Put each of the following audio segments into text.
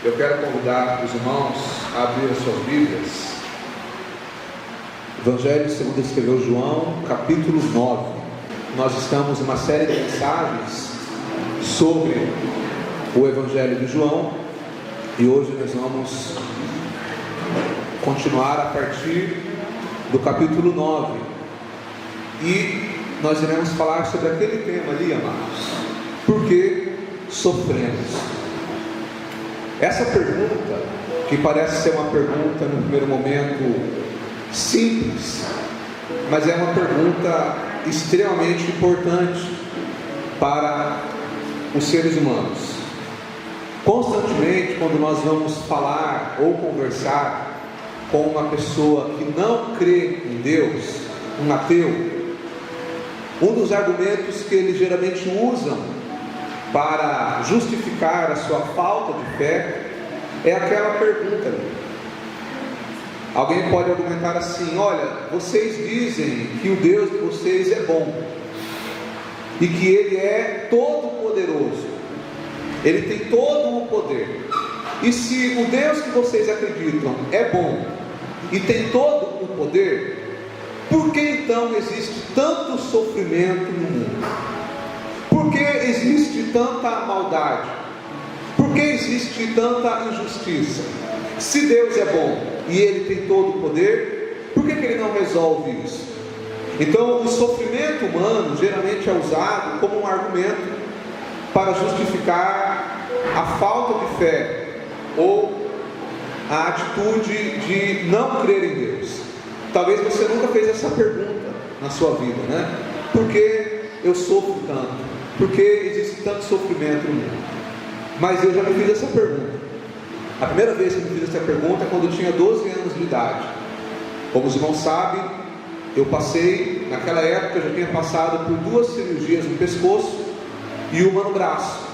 Eu quero convidar os irmãos a abrir as suas Bíblias. Evangelho segundo escreveu João, capítulo 9. Nós estamos em uma série de mensagens sobre o Evangelho de João e hoje nós vamos continuar a partir do capítulo 9 e nós iremos falar sobre aquele tema ali, amados: por que sofremos? Essa pergunta, que parece ser uma pergunta no primeiro momento simples, mas é uma pergunta extremamente importante para os seres humanos. Constantemente, quando nós vamos falar ou conversar com uma pessoa que não crê em Deus, um ateu, um dos argumentos que eles geralmente usam para justificar a sua falta de fé é aquela pergunta ali. Alguém pode argumentar assim: olha, vocês dizem que o Deus de vocês é bom e que Ele é todo poderoso, Ele tem todo o poder, e se o Deus que vocês acreditam é bom e tem todo o poder, por que então existe tanto sofrimento no mundo? Por que existe tanta maldade? Por que existe tanta injustiça? Se Deus é bom e Ele tem todo o poder, por que Ele não resolve isso? Então, o sofrimento humano geralmente é usado como um argumento para justificar a falta de fé ou a atitude de não crer em Deus. Talvez você nunca fez essa pergunta na sua vida, né? Por que eu sofro tanto? Por que existe tanto sofrimento no mundo? Mas eu já me fiz essa pergunta. A primeira vez que eu me fiz essa pergunta é quando eu tinha 12 anos de idade. Como os irmãos sabem, eu passei, naquela época eu já tinha passado por 2 cirurgias no pescoço e uma no braço.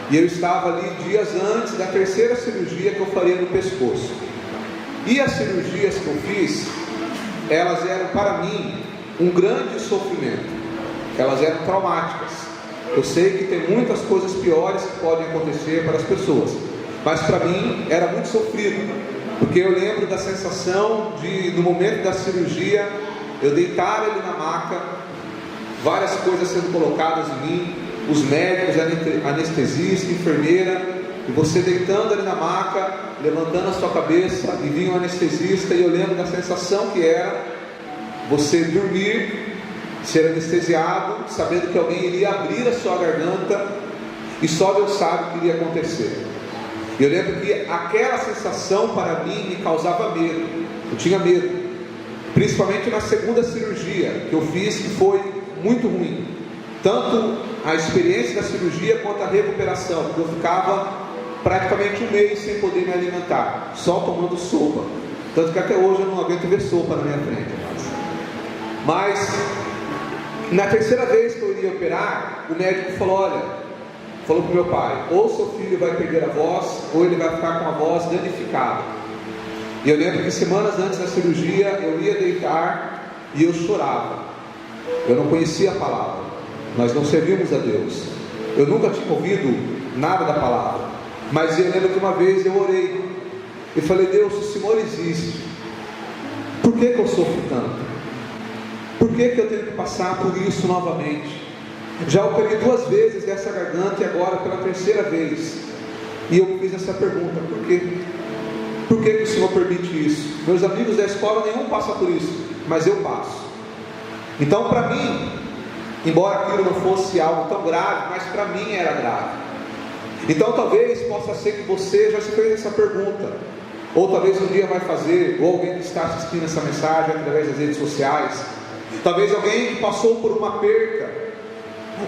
E eu estava ali dias antes da 3ª cirurgia que eu faria no pescoço. E as cirurgias que eu fiz, elas eram para mim um grande sofrimento. Elas eram traumáticas. Eu sei que tem muitas coisas piores que podem acontecer para as pessoas, mas para mim era muito sofrido, porque eu lembro da sensação de, no momento da cirurgia, eu deitar ali na maca, várias coisas sendo colocadas em mim, os médicos, anestesista, enfermeira, e você deitando ali na maca, levantando a sua cabeça, e vinha o anestesista, e eu lembro da sensação que era você dormir, ser anestesiado, sabendo que alguém iria abrir a sua garganta e só Deus sabe o que iria acontecer. Eu lembro que aquela sensação para mim me causava medo. Eu tinha medo, principalmente na 2ª cirurgia que eu fiz, que foi muito ruim, tanto a experiência da cirurgia quanto a recuperação, porque eu ficava praticamente 1 mês sem poder me alimentar, só tomando sopa, tanto que até hoje eu não aguento ver sopa na minha frente. Mas na 3ª vez que eu iria operar, o médico falou para o meu pai: ou seu filho vai perder a voz, ou ele vai ficar com a voz danificada. E eu lembro que semanas antes da cirurgia, eu ia deitar e eu chorava. Eu não conhecia a palavra, nós não servimos a Deus, eu nunca tinha ouvido nada da palavra, mas eu lembro que uma vez eu orei e falei: Deus, se o Senhor existe, por que eu sofro tanto? Por que eu tenho que passar por isso novamente? Já operei 2 vezes dessa garganta e agora pela 3ª vez. E eu fiz essa pergunta: por quê? Por que o Senhor permite isso? Meus amigos da escola, nenhum passa por isso, mas eu passo. Então, para mim, embora aquilo não fosse algo tão grave, mas para mim era grave. Então talvez possa ser que você já se fez essa pergunta, ou talvez um dia vai fazer, ou alguém que está assistindo essa mensagem através das redes sociais. Talvez alguém que passou por uma perca,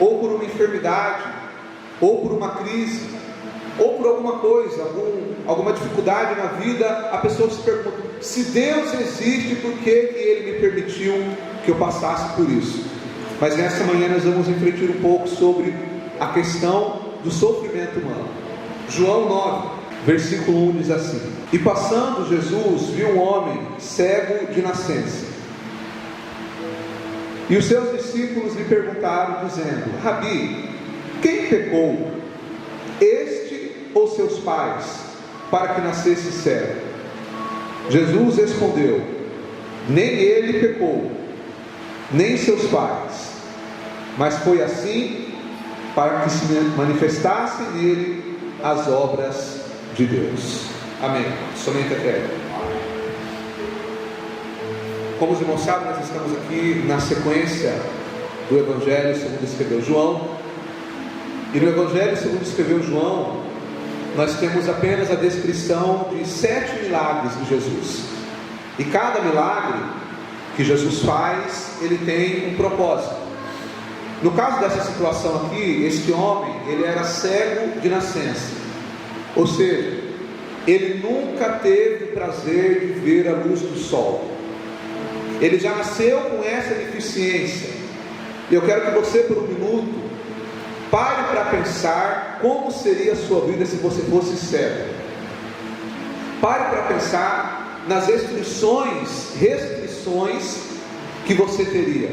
ou por uma enfermidade, ou por uma crise, ou por alguma coisa, alguma dificuldade na vida. A pessoa se pergunta: se Deus existe, por que Ele me permitiu que eu passasse por isso? Mas nessa manhã nós vamos refletir um pouco sobre a questão do sofrimento humano. João 9, versículo 1 diz assim: e passando Jesus viu um homem cego de nascença. E os seus discípulos lhe perguntaram, dizendo: Rabi, quem pecou, este ou seus pais, para que nascesse cego? Jesus respondeu: nem ele pecou, nem seus pais, mas foi assim para que se manifestassem nele as obras de Deus. Amém. Somente até aí. Como os irmãos sabem, nós estamos aqui na sequência do Evangelho segundo escreveu João. E no Evangelho segundo escreveu João, nós temos apenas a descrição de 7 milagres de Jesus. E cada milagre que Jesus faz, ele tem um propósito. No caso dessa situação aqui, este homem, ele era cego de nascença. Ou seja, ele nunca teve o prazer de ver a luz do sol. Ele já nasceu com essa deficiência. E eu quero que você, por um minuto, pare para pensar como seria a sua vida se você fosse cego. Pare para pensar nas restrições que você teria.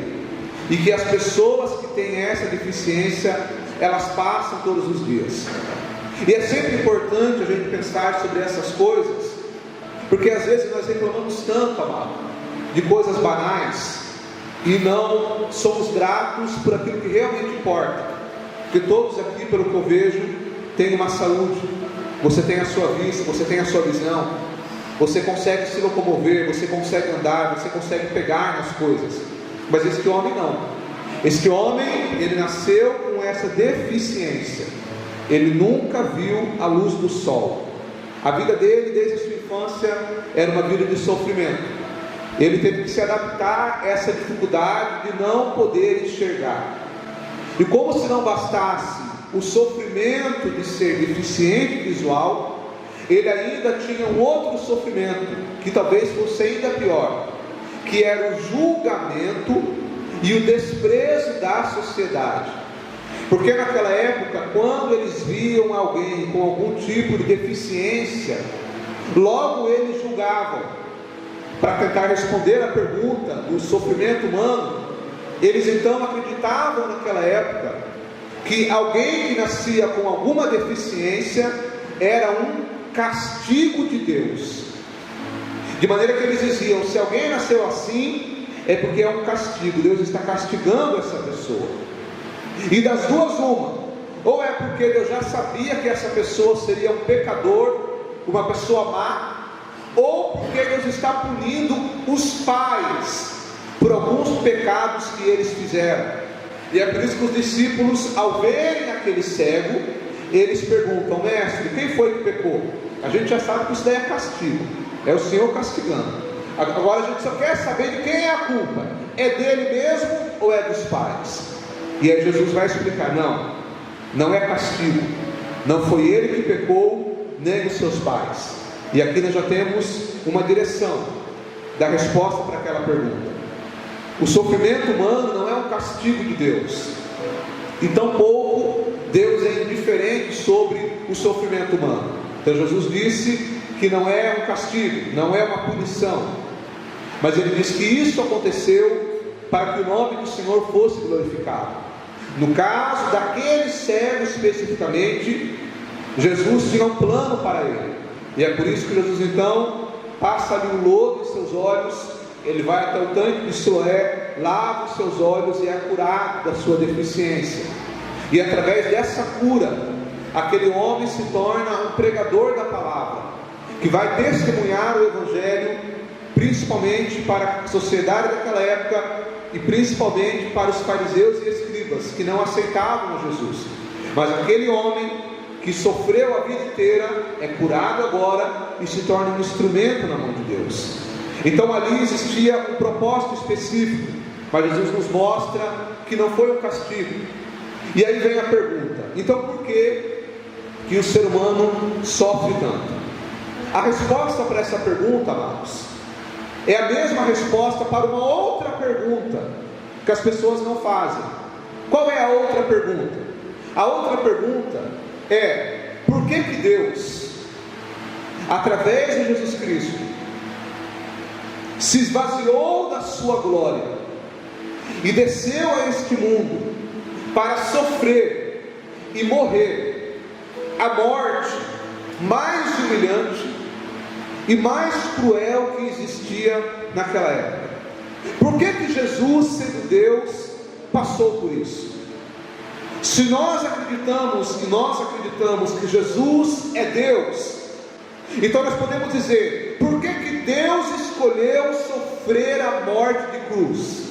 E que as pessoas que têm essa deficiência, elas passam todos os dias. E é sempre importante a gente pensar sobre essas coisas, porque às vezes nós reclamamos tanto, amado, de coisas banais, e não somos gratos por aquilo que realmente importa. Porque todos aqui, pelo que eu vejo, têm uma saúde, você tem a sua vista, você tem a sua visão, você consegue se locomover, você consegue andar, você consegue pegar nas coisas. Mas este homem não. Este homem, ele nasceu com essa deficiência. Ele nunca viu a luz do sol. A vida dele, desde a sua infância, era uma vida de sofrimento. Ele teve que se adaptar a essa dificuldade de não poder enxergar. E como se não bastasse o sofrimento de ser deficiente visual, ele ainda tinha um outro sofrimento, que talvez fosse ainda pior, que era o julgamento e o desprezo da sociedade. Porque naquela época, quando eles viam alguém com algum tipo de deficiência, logo eles julgavam. Para tentar responder a pergunta do sofrimento humano, eles então acreditavam naquela época que alguém que nascia com alguma deficiência era um castigo de Deus. De maneira que eles diziam: se alguém nasceu assim, é porque é um castigo, Deus está castigando essa pessoa. E das duas uma, ou é porque Deus já sabia que essa pessoa seria um pecador, uma pessoa má, ou porque Deus está punindo os pais por alguns pecados que eles fizeram. E é por isso que os discípulos, ao verem aquele cego, eles perguntam: mestre, quem foi que pecou? A gente já sabe que isso daí é castigo, é o Senhor castigando. Agora a gente só quer saber de quem é a culpa. É dele mesmo ou é dos pais? E aí Jesus vai explicar: não é castigo, não foi ele que pecou, nem os seus pais. E aqui nós já temos uma direção da resposta para aquela pergunta. O sofrimento humano não é um castigo de Deus, e tampouco Deus é indiferente sobre o sofrimento humano. Então Jesus disse que não é um castigo, não é uma punição, mas ele disse que isso aconteceu para que o nome do Senhor fosse glorificado. No caso daquele cego especificamente, Jesus tinha um plano para ele, e é por isso que Jesus então passa ali um lodo em seus olhos, ele vai até o tanque de Siloé, lava os seus olhos e é curado da sua deficiência. E através dessa cura, aquele homem se torna um pregador da palavra, que vai testemunhar o Evangelho, principalmente para a sociedade daquela época, e principalmente para os fariseus e escribas, que não aceitavam Jesus. Mas aquele homem que sofreu a vida inteira é curado agora e se torna um instrumento na mão de Deus. Então ali existia um propósito específico, mas Jesus nos mostra que não foi um castigo. E aí vem a pergunta: então por que o ser humano sofre tanto? A resposta para essa pergunta, amados, é a mesma resposta para uma outra pergunta que as pessoas não fazem. Qual é a outra pergunta? A outra pergunta é: por que Deus, através de Jesus Cristo, se esvaziou da sua glória e desceu a este mundo para sofrer e morrer a morte mais humilhante e mais cruel que existia naquela época. Por que Jesus, sendo Deus, passou por isso? Se nós acreditamos, e nós acreditamos que Jesus é Deus, então nós podemos dizer: por que Deus escolheu sofrer a morte de cruz?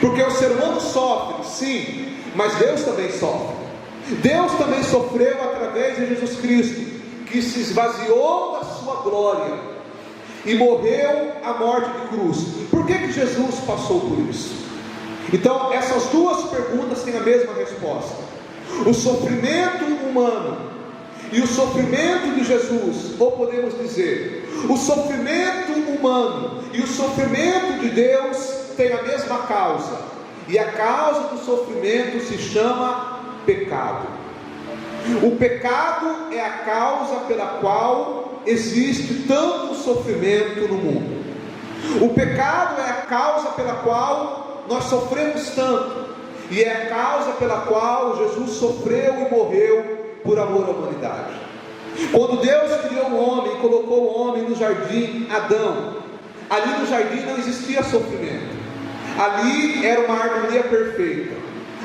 Porque o ser humano sofre, sim, mas Deus também sofre. Deus também sofreu através de Jesus Cristo, que se esvaziou da sua glória e morreu a morte de cruz. Por que Jesus passou por isso? Então essas duas perguntas têm a mesma resposta. O sofrimento humano e o sofrimento de Jesus, ou podemos dizer, o sofrimento humano e o sofrimento de Deus têm a mesma causa, e a causa do sofrimento se chama pecado. O pecado é a causa pela qual existe tanto sofrimento no mundo. O pecado é a causa pela qual nós sofremos tanto, e é a causa pela qual Jesus sofreu e morreu por amor à humanidade. Quando Deus criou o homem e colocou o homem no jardim Adão, ali no jardim não existia sofrimento, ali era uma harmonia perfeita,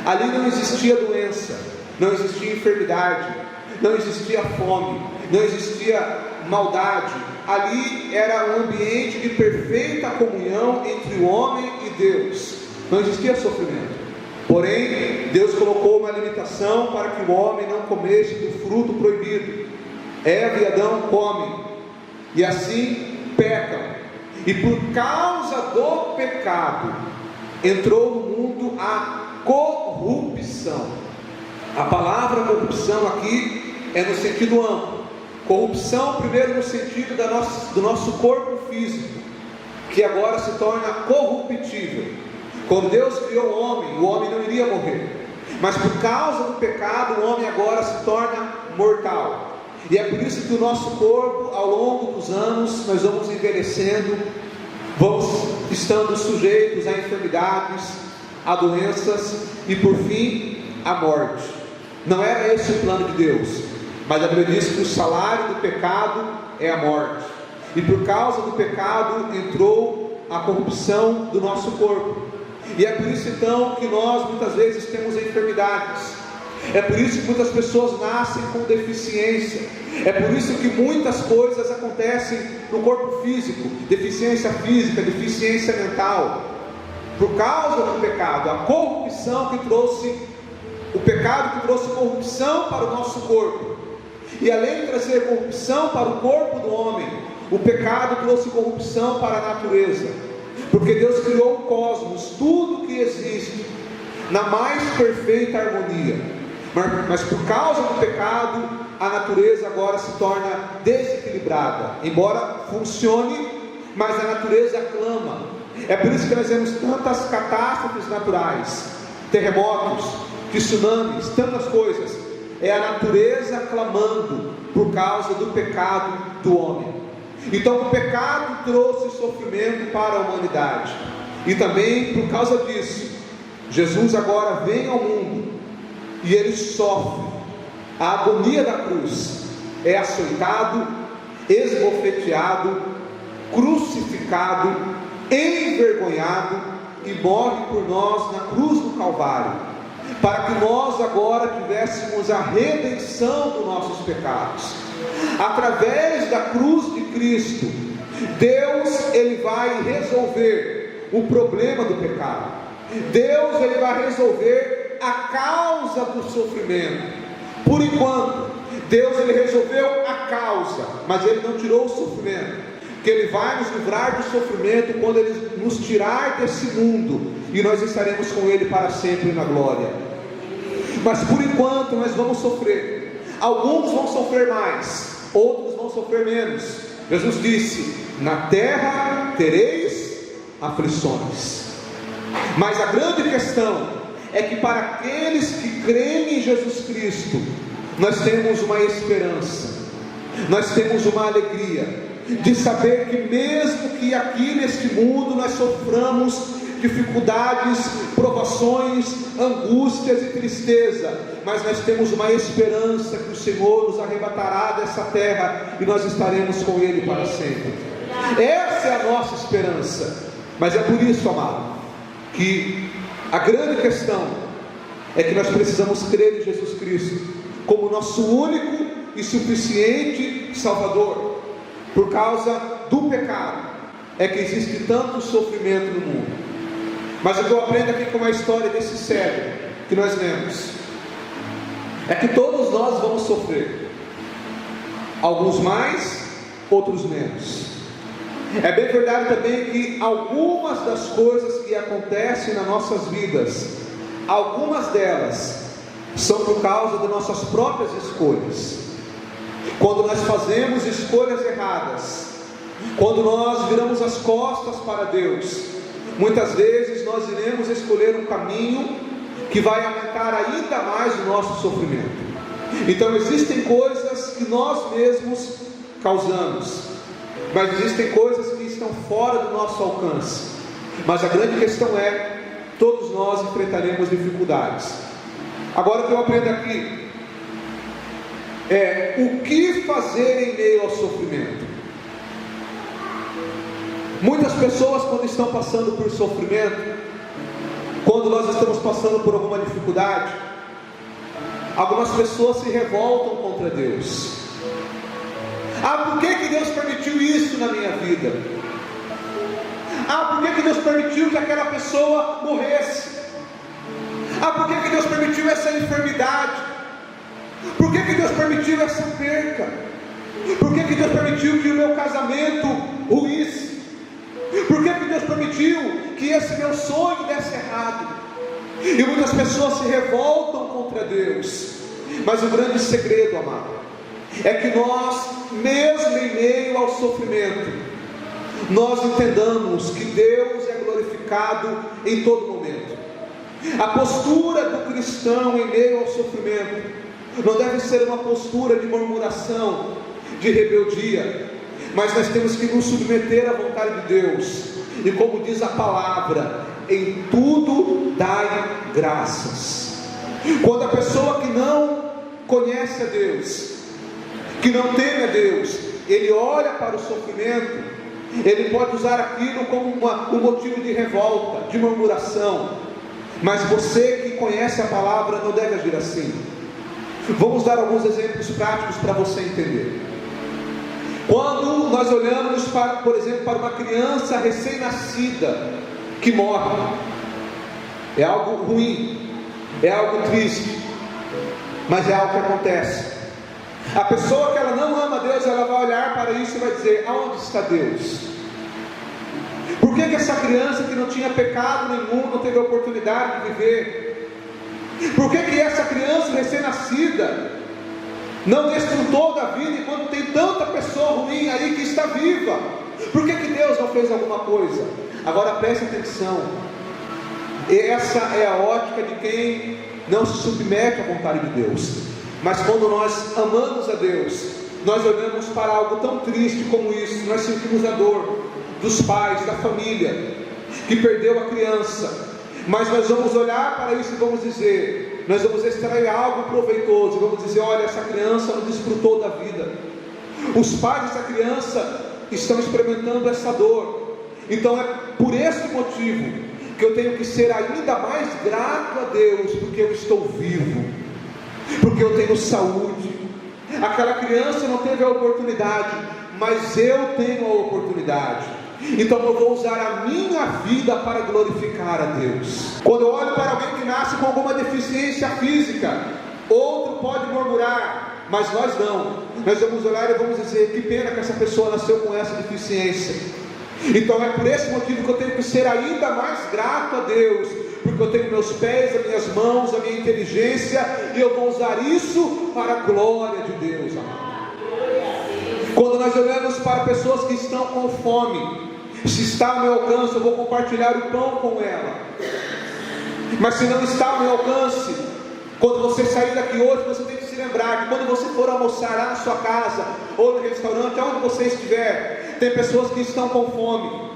ali não existia doença, não existia enfermidade, não existia fome, não existia maldade, ali era um ambiente de perfeita comunhão entre o homem e Deus, não existia sofrimento. Porém, Deus colocou uma limitação para que o homem não comesse do fruto proibido. Eva e Adão comem, e assim pecam, e por causa do pecado entrou no mundo a corrupção. A palavra corrupção aqui é no sentido amplo. Corrupção primeiro no sentido do nosso corpo físico, que agora se torna corruptível. Quando Deus criou o homem não iria morrer, mas por causa do pecado o homem agora se torna mortal. E é por isso que o nosso corpo, ao longo dos anos, nós vamos envelhecendo, vamos estando sujeitos a enfermidades, a doenças e por fim a morte. Não era esse o plano de Deus, mas a Bíblia diz que o salário do pecado é a morte, e por causa do pecado entrou a corrupção do nosso corpo. E é por isso então que nós muitas vezes temos enfermidades, é por isso que muitas pessoas nascem com deficiência, é por isso que muitas coisas acontecem no corpo físico, deficiência física, deficiência mental, por causa do pecado, a corrupção que trouxe, o pecado que trouxe corrupção para o nosso corpo, e além de trazer corrupção para o corpo do homem, o pecado trouxe corrupção para a natureza, porque Deus criou o cosmos, tudo que existe, na mais perfeita harmonia, mas por causa do pecado, a natureza agora se torna desequilibrada, embora funcione, mas a natureza clama. É por isso que nós vemos tantas catástrofes naturais, terremotos, tsunamis, tantas coisas, é a natureza clamando por causa do pecado do homem. Então o pecado trouxe sofrimento para a humanidade, e também por causa disso, Jesus agora vem ao mundo, e ele sofre a agonia da cruz, é açoitado, esbofeteado, crucificado, envergonhado, e morre por nós na cruz do Calvário, para que nós agora tivéssemos a redenção dos nossos pecados. Através da cruz de Cristo, Deus ele vai resolver o problema do pecado. Deus ele vai resolver a causa do sofrimento. Por enquanto, Deus ele resolveu a causa, mas ele não tirou o sofrimento, que ele vai nos livrar do sofrimento quando ele nos tirar desse mundo, e nós estaremos com ele para sempre na glória. Mas por enquanto nós vamos sofrer. Alguns vão sofrer mais, outros vão sofrer menos. Jesus disse: na terra tereis aflições. Mas a grande questão é que para aqueles que creem em Jesus Cristo, nós temos uma esperança, nós temos uma alegria de saber que mesmo que aqui neste mundo nós soframos dificuldades, provações, angústias, angústias e tristeza, mas nós temos uma esperança que o Senhor nos arrebatará dessa terra e nós estaremos com Ele para sempre. Essa é a nossa esperança. Mas é por isso, amado, que a grande questão é que nós precisamos crer em Jesus Cristo como nosso único e suficiente Salvador. Por causa do pecado é que existe tanto sofrimento no mundo. Mas o que eu aprendo aqui com a história desse cego que nós lemos é que todos nós vamos sofrer, alguns mais, outros menos. É bem verdade também que algumas das coisas que acontecem nas nossas vidas, algumas delas são por causa de nossas próprias escolhas. Quando nós fazemos escolhas erradas, quando nós viramos as costas para Deus, muitas vezes nós iremos escolher um caminho que vai aumentar ainda mais o nosso sofrimento. Então existem coisas que nós mesmos causamos, mas existem coisas que estão fora do nosso alcance. Mas a grande questão é, todos nós enfrentaremos dificuldades. Agora o que eu aprendo aqui é o que fazer em meio ao sofrimento. Muitas pessoas, quando estão passando por sofrimento, quando nós estamos passando por alguma dificuldade, algumas pessoas se revoltam contra Deus. Por que Deus permitiu isso na minha vida? Por que Deus permitiu que aquela pessoa morresse? Por que Deus permitiu essa enfermidade? Por que Deus permitiu essa perca? Por que Deus permitiu que o meu casamento ruísse? Por que Deus permitiu que esse meu sonho desse errado? E muitas pessoas se revoltam contra Deus. Mas o grande segredo, amado, é que nós, mesmo em meio ao sofrimento, nós entendamos que Deus é glorificado em todo momento. A postura do cristão em meio ao sofrimento não deve ser uma postura de murmuração, de rebeldia, mas nós temos que nos submeter à vontade de Deus. E como diz a palavra, em tudo dai graças. Quando a pessoa que não conhece a Deus, que não teme a Deus, ele olha para o sofrimento, ele pode usar aquilo como um motivo de revolta, de murmuração. Mas você que conhece a palavra não deve agir assim. Vamos dar alguns exemplos práticos para você entender. Quando nós olhamos para, por exemplo, para uma criança recém-nascida que morre, é algo ruim, é algo triste, mas é algo que acontece. A pessoa que ela não ama Deus, ela vai olhar para isso e vai dizer: aonde está Deus? Por que essa criança que não tinha pecado nenhum não teve a oportunidade de viver? Por que essa criança recém-nascida não desfrutou da vida enquanto tem tanta pessoa ruim aí que está viva? Por que Deus não fez alguma coisa? Agora preste atenção, essa é a ótica de quem não se submete à vontade de Deus. Mas quando nós amamos a Deus, nós olhamos para algo tão triste como isso, nós sentimos a dor dos pais, da família que perdeu a criança. Mas nós vamos olhar para isso e vamos dizer, nós vamos extrair algo proveitoso, vamos dizer: olha, essa criança não desfrutou da vida, os pais dessa criança estão experimentando essa dor. Então é por esse motivo que eu tenho que ser ainda mais grato a Deus, porque eu estou vivo, porque eu tenho saúde. Aquela criança não teve a oportunidade, mas eu tenho a oportunidade. Então eu vou usar a minha vida para glorificar a Deus. Quando eu olho para alguém que nasce com alguma deficiência física, outro pode murmurar, mas nós não. Nós vamos olhar e vamos dizer: que pena que essa pessoa nasceu com essa deficiência. Então é por esse motivo que eu tenho que ser ainda mais grato a Deus, porque eu tenho meus pés, as minhas mãos, a minha inteligência, e eu vou usar isso para a glória de Deus, amado. Quando nós olhamos para pessoas que estão com fome, se está ao meu alcance, eu vou compartilhar o pão com ela. Mas se não está ao meu alcance, quando você sair daqui hoje, você tem que se lembrar que quando você for almoçar lá na sua casa, ou no restaurante, aonde você estiver, tem pessoas que estão com fome,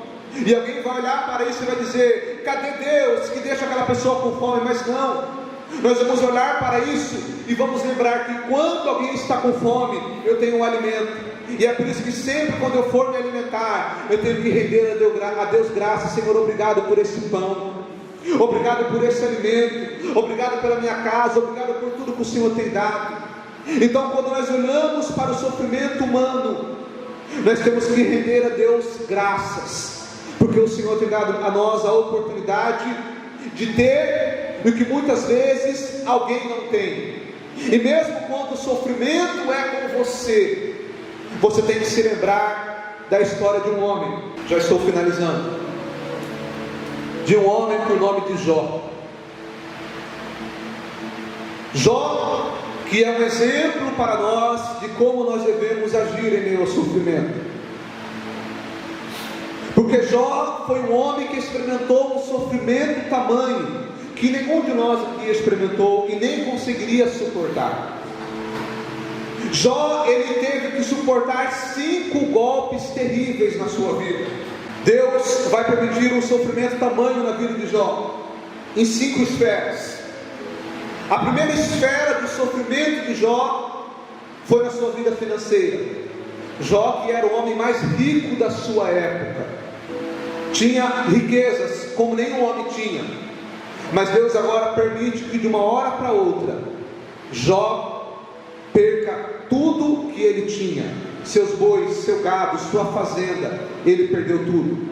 e alguém vai olhar para isso e vai dizer: cadê Deus que deixa aquela pessoa com fome? Mas não, Nós vamos olhar para isso e vamos lembrar que quando alguém está com fome, eu tenho um alimento. E é por isso que sempre quando eu for me alimentar, eu tenho que render a Deus graças. Senhor, obrigado por esse pão, obrigado por esse alimento, obrigado pela minha casa, obrigado por tudo que o Senhor tem dado. Então, quando nós olhamos para o sofrimento humano, nós temos que render a Deus graças, porque o Senhor tem dado a nós a oportunidade de ter o que muitas vezes alguém não tem. E mesmo quando o sofrimento é com você, você tem que se lembrar da história de um homem. Já estou finalizando. De um homem por nome de Jó. Jó, que é um exemplo para nós de como nós devemos agir em meio ao sofrimento. Porque Jó foi um homem que experimentou um sofrimento tamanho que nenhum de nós aqui experimentou e nem conseguiria suportar. Jó, ele teve que suportar 5 golpes terríveis na sua vida. Deus vai permitir um sofrimento tamanho na vida de Jó em 5 esferas. A primeira esfera do sofrimento de Jó foi na sua vida financeira. Jó, que era o homem mais rico da sua época, tinha riquezas como nenhum homem tinha, mas Deus agora permite que de uma hora para outra Jó perca tudo que ele tinha, seus bois, seu gado, sua fazenda. Ele perdeu tudo.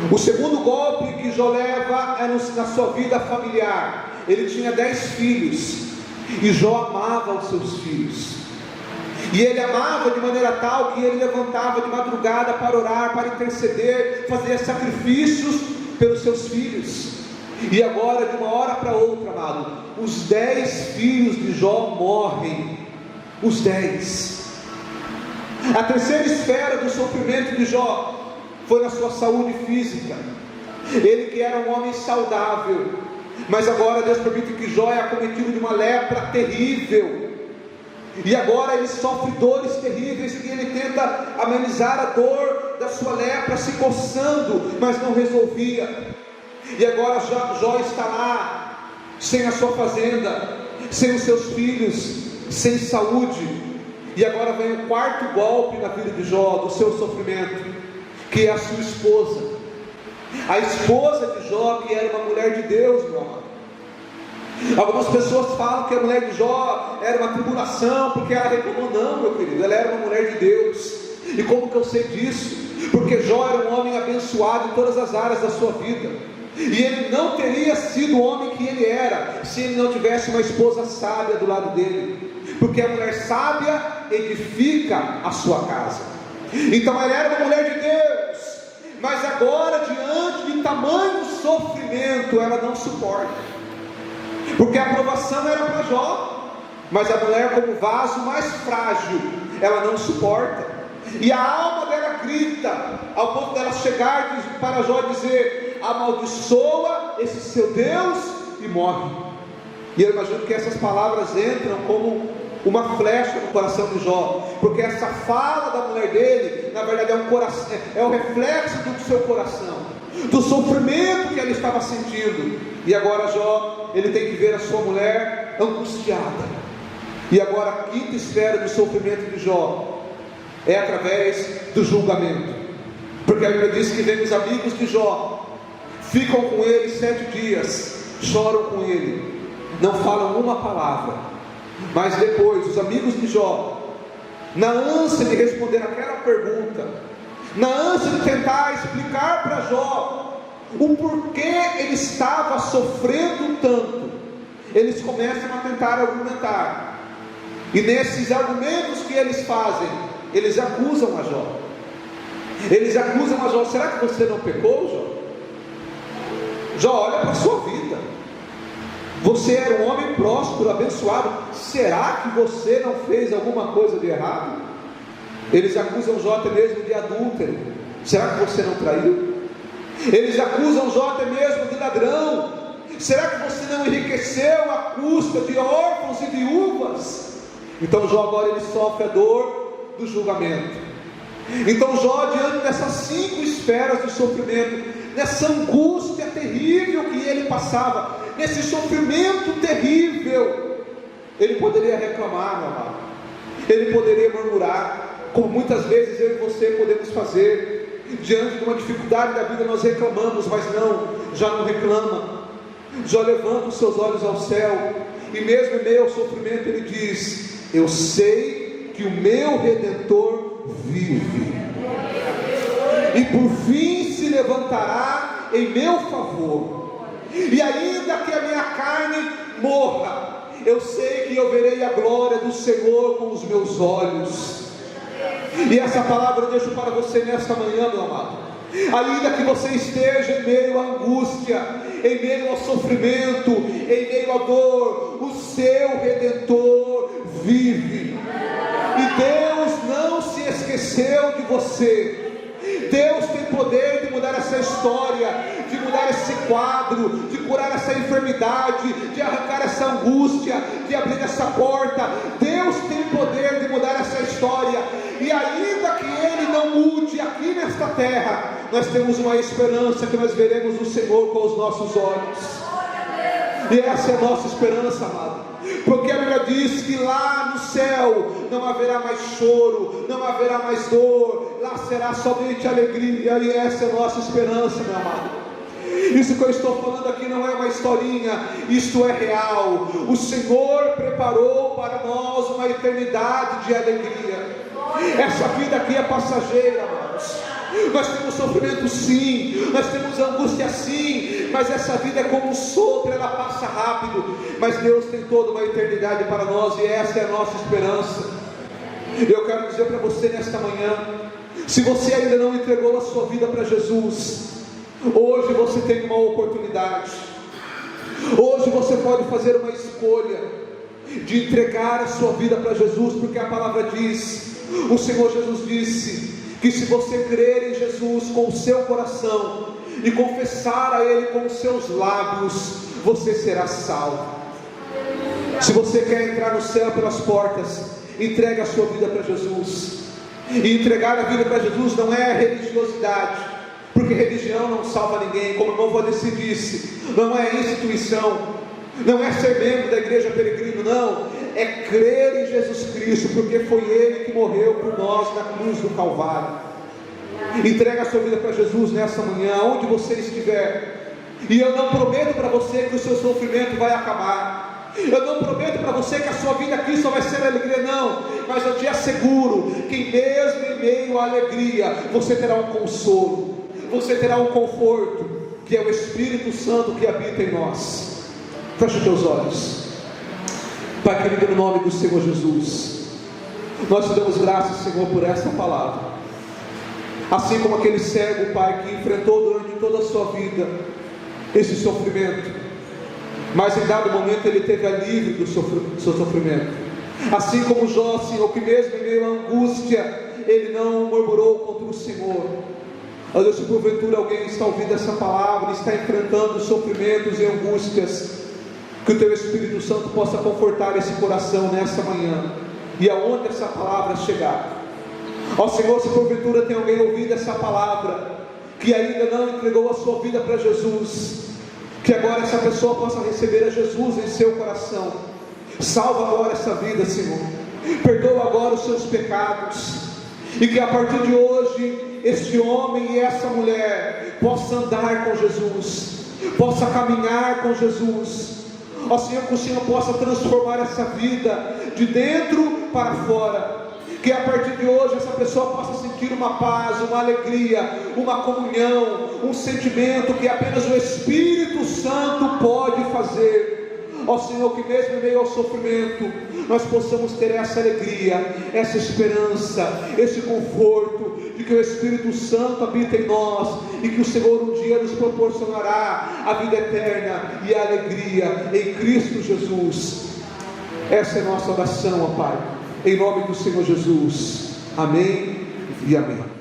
O segundo golpe que Jó leva é na sua vida familiar. Ele tinha 10 filhos e Jó amava os seus filhos, e ele amava de maneira tal que ele levantava de madrugada para orar, para interceder, fazer sacrifícios pelos seus filhos. E agora, de uma hora para outra, amado, os 10 filhos de Jó morrem. Os 10. A terceira esfera do sofrimento de Jó foi na sua saúde física. Ele que era um homem saudável, mas agora Deus permite que Jó é acometido de uma lepra terrível, e agora ele sofre dores terríveis, e ele tenta amenizar a dor da sua lepra se coçando, mas não resolvia. E agora Jó está lá, sem a sua fazenda, sem os seus filhos, sem saúde. E agora vem o quarto golpe na vida de Jó, do seu sofrimento, que é a sua esposa. A esposa de Jó, que era uma mulher de Deus, meu amado. Algumas pessoas falam que a mulher de Jó era uma tribulação, porque ela reclamou. Não, meu querido, ela era uma mulher de Deus. E como que eu sei disso? Porque Jó era um homem abençoado em todas as áreas da sua vida, e ele não teria sido o homem que ele era, se ele não tivesse uma esposa sábia do lado dele. Porque a mulher sábia edifica a sua casa. Então ela era uma mulher de Deus, mas agora, diante de tamanho sofrimento, ela não suporta. Porque a aprovação era para Jó, mas a mulher, como vaso mais frágil, ela não suporta. E a alma dela grita, ao ponto dela chegar para Jó e dizer: amaldiçoa esse seu Deus e morre. E eu imagino que essas palavras entram como uma flecha no coração de Jó, porque essa fala da mulher dele, na verdade é o reflexo do seu coração, do sofrimento que ela estava sentindo. E agora Jó, ele tem que ver a sua mulher angustiada. E agora a quinta esfera do sofrimento de Jó é através do julgamento, porque a Bíblia diz que vem os amigos de Jó, ficam com ele 7 dias, choram com ele, não falam uma palavra. Mas depois os amigos de Jó, na ânsia de responder aquela pergunta, na ânsia de tentar explicar para Jó o porquê ele estava sofrendo tanto, eles começam a tentar argumentar. E nesses argumentos que eles fazem, eles acusam a Jó. Eles acusam a Jó: será que você não pecou, Jó? Jó, olha para a sua vida. Você era um homem próspero, abençoado. Será que você não fez alguma coisa de errado? Eles acusam Jó até mesmo de adúltero. Será que você não traiu? Eles acusam Jó até mesmo de ladrão. Será que você não enriqueceu à custa de órfãos e viúvas? Então Jó agora ele sofre a dor do julgamento. Então Jó, diante dessas 5 esferas de sofrimento, nessa angústia terrível que ele passava, nesse sofrimento terrível, ele poderia reclamar, meu amado, ele poderia murmurar, como muitas vezes eu e você podemos fazer. Diante de uma dificuldade da vida nós reclamamos, mas não, já não reclama, já levanta os seus olhos ao céu, e mesmo em meio ao sofrimento ele diz: eu sei que o meu Redentor vive, e por fim se levantará em meu favor, e ainda que a minha carne morra, eu sei que eu verei a glória do Senhor com os meus olhos. E essa palavra eu deixo para você nesta manhã, meu amado. Ainda que você esteja em meio à angústia, em meio ao sofrimento, em meio à dor, o seu Redentor vive. E Deus não se esqueceu de você. Deus tem poder de mudar essa história, de mudar esse quadro, de curar essa enfermidade, de arrancar essa angústia, de abrir essa porta. Deus tem poder de mudar essa história, e ainda que Ele não mude aqui nesta terra, nós temos uma esperança que nós veremos o Senhor com os nossos olhos. E essa é a nossa esperança, amado, porque a Bíblia diz que lá no céu não haverá mais choro, não haverá mais dor, lá será somente alegria, e essa é a nossa esperança, meu amado. Isso que eu estou falando aqui não é uma historinha, isto é real. O Senhor preparou para nós uma eternidade de alegria. Essa vida aqui é passageira, amados. Nós temos sofrimento sim, nós temos angústia sim, mas essa vida é como um sopro, ela passa rápido. Mas Deus tem toda uma eternidade para nós, e essa é a nossa esperança. Eu quero dizer para você nesta manhã, se você ainda não entregou a sua vida para Jesus, hoje você tem uma oportunidade. Hoje você pode fazer uma escolha de entregar a sua vida para Jesus, porque a palavra diz, o Senhor Jesus disse, que se você crer em Jesus com o seu coração e confessar a Ele com os seus lábios, você será salvo. Se você quer entrar no céu pelas portas, entregue a sua vida para Jesus. E entregar a vida para Jesus não é religiosidade, porque religião não salva ninguém, como o irmão Valdeci disse, não é instituição, não é ser membro da igreja peregrino, não, é crer em Jesus Cristo, porque foi Ele que morreu por nós na cruz do Calvário. Entrega a sua vida para Jesus nessa manhã, onde você estiver, e eu não prometo para você que o seu sofrimento vai acabar, eu não prometo para você que a sua vida aqui só vai ser alegria, não, mas eu te asseguro que mesmo em meio à alegria, você terá um consolo, você terá um conforto, que é o Espírito Santo que habita em nós. Feche os teus olhos. Pai querido, no nome do Senhor Jesus, nós te damos graças, Senhor, por essa palavra. Assim como aquele cego, Pai, que enfrentou durante toda a sua vida esse sofrimento, mas em dado momento ele teve alívio do seu sofrimento. Assim como Jó, Senhor, que mesmo em meio à angústia, ele não murmurou contra o Senhor. Ó Deus, se porventura alguém está ouvindo essa palavra, está enfrentando sofrimentos e angústias, que o Teu Espírito Santo possa confortar esse coração nessa manhã, e aonde essa palavra chegar. Ó Senhor, se porventura tem alguém ouvindo essa palavra, que ainda não entregou a sua vida para Jesus, que agora essa pessoa possa receber a Jesus em seu coração. Salva agora essa vida, Senhor, perdoa agora os seus pecados, e que a partir de hoje, este homem e essa mulher possa andar com Jesus, possa caminhar com Jesus. Ó Senhor, que o Senhor possa transformar essa vida de dentro para fora, que a partir de hoje essa pessoa possa sentir uma paz, uma alegria, uma comunhão, um sentimento que apenas o Espírito Santo pode fazer. Ó Senhor, que mesmo em meio ao sofrimento, nós possamos ter essa alegria, essa esperança, esse conforto, de que o Espírito Santo habita em nós, e que o Senhor um dia nos proporcionará a vida eterna e a alegria em Cristo Jesus. Essa é a nossa oração, ó Pai, em nome do Senhor Jesus. Amém e amém.